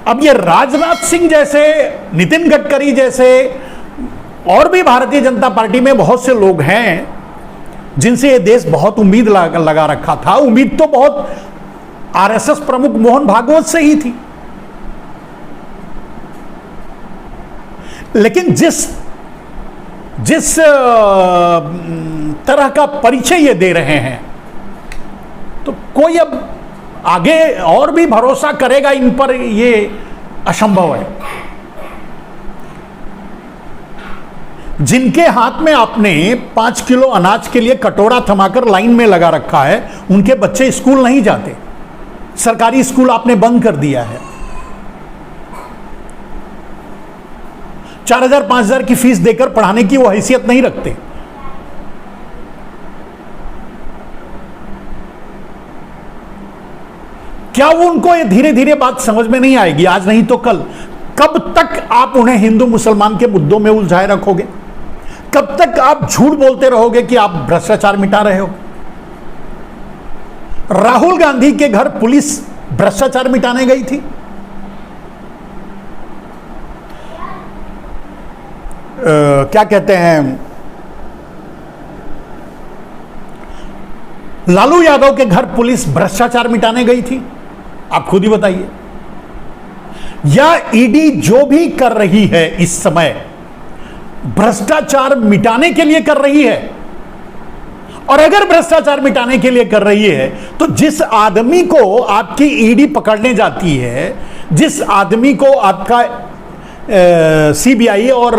अब ये राजनाथ सिंह जैसे, नितिन गडकरी जैसे और भी भारतीय जनता पार्टी में बहुत से लोग हैं जिनसे ये देश बहुत उम्मीद लगा रखा था। उम्मीद तो बहुत आरएसएस प्रमुख मोहन भागवत से ही थी, लेकिन जिस तरह का परिचय ये दे रहे हैं, तो कोई अब आगे और भी भरोसा करेगा इन पर, ये असंभव है। जिनके हाथ में आपने 5 किलो अनाज के लिए कटोरा थमाकर लाइन में लगा रखा है, उनके बच्चे स्कूल नहीं जाते। सरकारी स्कूल आपने बंद कर दिया है। 4,000 5,000 की फीस देकर पढ़ाने की वो हैसियत नहीं रखते। क्या वो उनको ये धीरे धीरे बात समझ में नहीं आएगी? आज नहीं तो कल। कब तक आप उन्हें हिंदू मुसलमान के मुद्दों में उलझाए रखोगे? कब तक आप झूठ बोलते रहोगे कि आप भ्रष्टाचार मिटा रहे हो? राहुल गांधी के घर पुलिस भ्रष्टाचार मिटाने गई थी। क्या कहते हैं, लालू यादव के घर पुलिस भ्रष्टाचार मिटाने गई थी? आप खुद ही बताइए। या ईडी जो भी कर रही है इस समय, भ्रष्टाचार मिटाने के लिए कर रही है। और अगर भ्रष्टाचार मिटाने के लिए कर रही है, तो जिस आदमी को आपकी ईडी पकड़ने जाती है, जिस आदमी को आपका सीबीआई और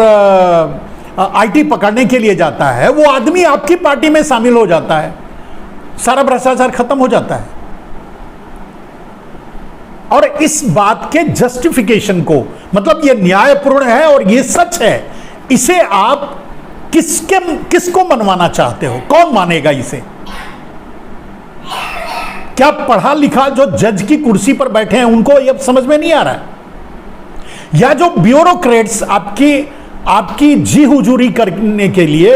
आईटी पकड़ने के लिए जाता है, वो आदमी आपकी पार्टी में शामिल हो जाता है, सारा भ्रष्टाचार खत्म हो जाता है। और इस बात के जस्टिफिकेशन को, मतलब ये न्यायपूर्ण है और ये सच है, इसे आप किसको मनवाना चाहते हो? कौन मानेगा इसे? क्या पढ़ा लिखा जो जज की कुर्सी पर बैठे हैं उनको ये समझ में नहीं आ रहा है? या जो ब्यूरोक्रेट्स आपकी जी हुजूरी करने के लिए,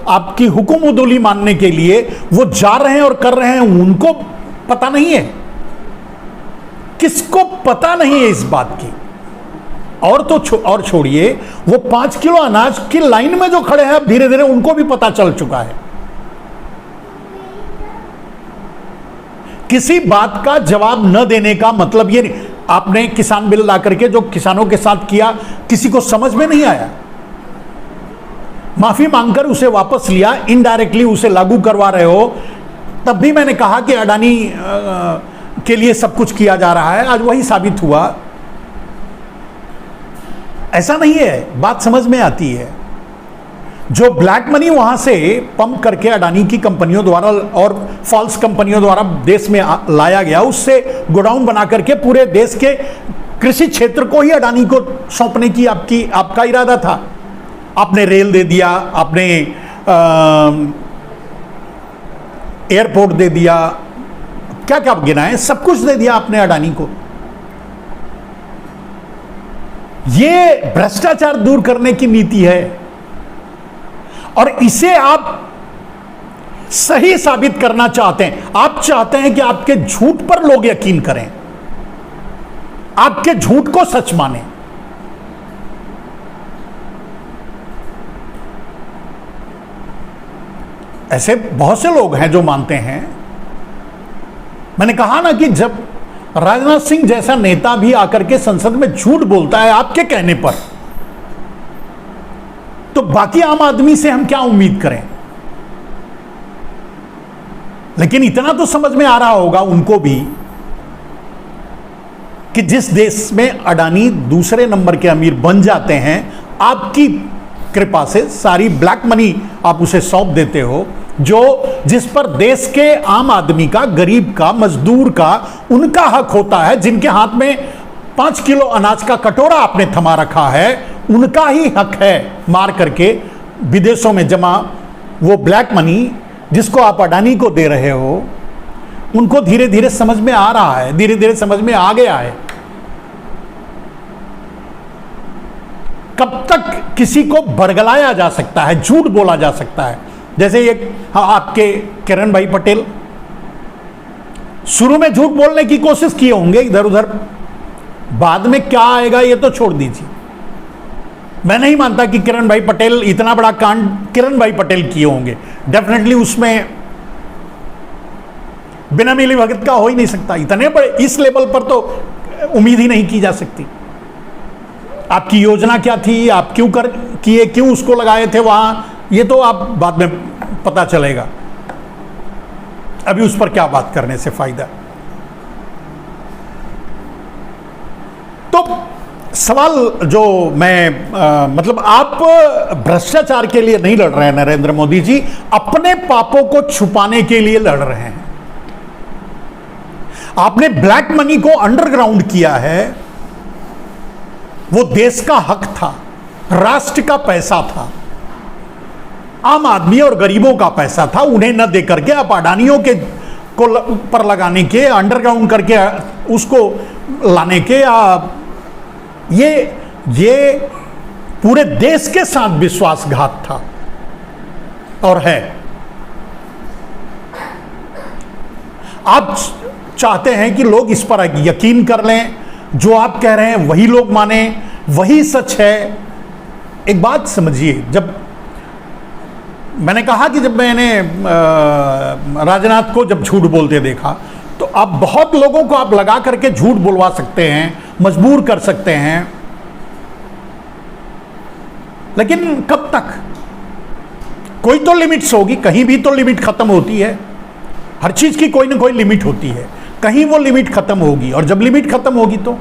आपकी हुकुम-उदौली मानने के लिए वो जा रहे हैं और कर रहे हैं, उनको पता नहीं है? किसको पता नहीं है इस बात की? और तो और छोड़िए, वो 5 किलो अनाज की लाइन में जो खड़े हैं, अब धीरे धीरे उनको भी पता चल चुका है। किसी बात का जवाब न देने का मतलब ये नहीं, आपने किसान बिल ला करके जो किसानों के साथ किया, किसी को समझ में नहीं आया। माफी मांगकर उसे वापस लिया, इनडायरेक्टली उसे लागू करवा रहे हो। तब भी मैंने कहा कि अडानी के लिए सब कुछ किया जा रहा है, आज वही साबित हुआ। ऐसा नहीं है, बात समझ में आती है। जो ब्लैक मनी वहां से पंप करके अडानी की कंपनियों द्वारा और फॉल्स कंपनियों द्वारा देश में लाया गया, उससे गोडाउन बना करके पूरे देश के कृषि क्षेत्र को ही अडानी को सौंपने की आपका इरादा था। आपने रेल दे दिया, आपने एयरपोर्ट दे दिया, क्या क्या गिनाए, सब कुछ दे दिया आपने अडानी को। ये भ्रष्टाचार दूर करने की नीति है और इसे आप सही साबित करना चाहते हैं। आप चाहते हैं कि आपके झूठ पर लोग यकीन करें, आपके झूठ को सच माने। ऐसे बहुत से लोग हैं जो मानते हैं। मैंने कहा ना कि जब राजनाथ सिंह जैसा नेता भी आकर के संसद में झूठ बोलता है आपके कहने पर, तो बाकी आम आदमी से हम क्या उम्मीद करें? लेकिन इतना तो समझ में आ रहा होगा उनको भी कि जिस देश में अडानी दूसरे नंबर के अमीर बन जाते हैं, आपकी कृपा से सारी ब्लैक मनी आप उसे सौंप देते हो, जिस पर देश के आम आदमी का, गरीब का, मजदूर का, उनका हक होता है, जिनके हाथ में 5 किलो अनाज का कटोरा आपने थमा रखा है, उनका ही हक है मार करके विदेशों में जमा वो ब्लैक मनी जिसको आप अडानी को दे रहे हो। उनको धीरे धीरे समझ में आ रहा है, धीरे धीरे समझ में आ गया है। कब तक किसी को बरगलाया जा सकता है, झूठ बोला जा सकता है? जैसे ये आपके किरण भाई पटेल शुरू में झूठ बोलने की कोशिश किए होंगे इधर उधर, बाद में क्या आएगा ये तो छोड़ दीजिए। मैं नहीं मानता कि किरण भाई पटेल इतना बड़ा कांड किरण भाई पटेल किए होंगे। डेफिनेटली उसमें बिना मिली भगत का हो ही नहीं सकता। इतने बड़े इस लेवल पर तो उम्मीद ही नहीं की जा सकती। आपकी योजना क्या थी, आप क्यों किए, क्यों उसको लगाए थे वहां, ये तो आप बाद में पता चलेगा। अभी उस पर क्या बात करने से फायदा। तो सवाल जो मैं मतलब आप भ्रष्टाचार के लिए नहीं लड़ रहे हैं नरेंद्र मोदी जी, अपने पापों को छुपाने के लिए लड़ रहे हैं। आपने ब्लैक मनी को अंडरग्राउंड किया है। वो देश का हक था, राष्ट्र का पैसा था, आम आदमी और गरीबों का पैसा था। उन्हें न दे करके आप अडानियों के को पर लगाने के, अंडरग्राउंड करके उसको लाने के, ये पूरे देश के साथ विश्वासघात था और है। आप चाहते हैं कि लोग इस पर यकीन कर लें, जो आप कह रहे हैं वही लोग माने, वही सच है। एक बात समझिए, जब मैंने कहा कि जब मैंने राजनाथ को जब झूठ बोलते देखा, तो अब बहुत लोगों को आप लगा करके झूठ बोलवा सकते हैं, मजबूर कर सकते हैं, लेकिन कब तक? कोई तो लिमिट्स होगी, कहीं भी तो लिमिट खत्म होती है। हर चीज की कोई ना कोई लिमिट होती है, कहीं वो लिमिट खत्म होगी। और जब लिमिट खत्म होगी तो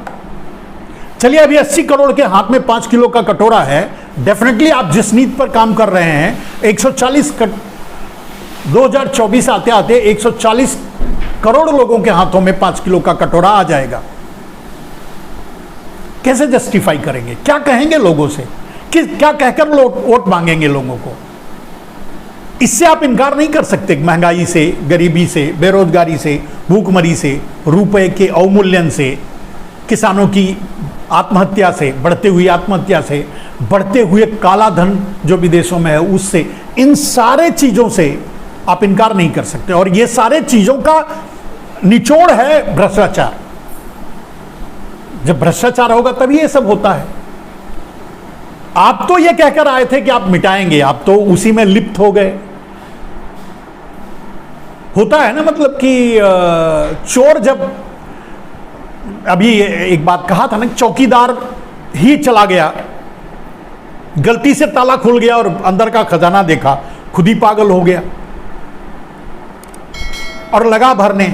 चलिए, अभी 80 करोड़ के हाथ में 5 किलो का कटोरा है। डेफिनेटली आप जिस नीति पर काम कर रहे हैं, 2024 आते आते 140 करोड़ लोगों के हाथों में 5 किलो का कटोरा आ जाएगा। कैसे जस्टिफाई करेंगे? क्या कहेंगे लोगों से? क्या कहकर वोट मांगेंगे लोगों को? इससे आप इनकार नहीं कर सकते। महंगाई से, गरीबी से, बेरोजगारी से, भूखमरी से, रुपए के अवमूल्यन से, किसानों की आत्महत्या से, बढ़ते हुई आत्महत्या से, बढ़ते हुए काला धन जो विदेशों में है उससे, इन सारे चीजों से आप इनकार नहीं कर सकते। और ये सारे चीजों का निचोड़ है भ्रष्टाचार। जब भ्रष्टाचार होगा तभी ये सब होता है। आप तो ये कहकर आए थे कि आप मिटाएंगे, आप तो उसी में लिप्त हो गए। होता है ना, मतलब कि चोर जब, अभी एक बात कहा था ना, चौकीदार ही चला गया, गलती से ताला खुल गया और अंदर का खजाना देखा, खुद ही पागल हो गया और लगा भरने,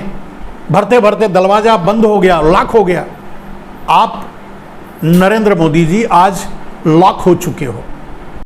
भरते भरते दरवाजा बंद हो गया, लॉक हो गया। आप नरेंद्र मोदी जी आज लॉक हो चुके हो।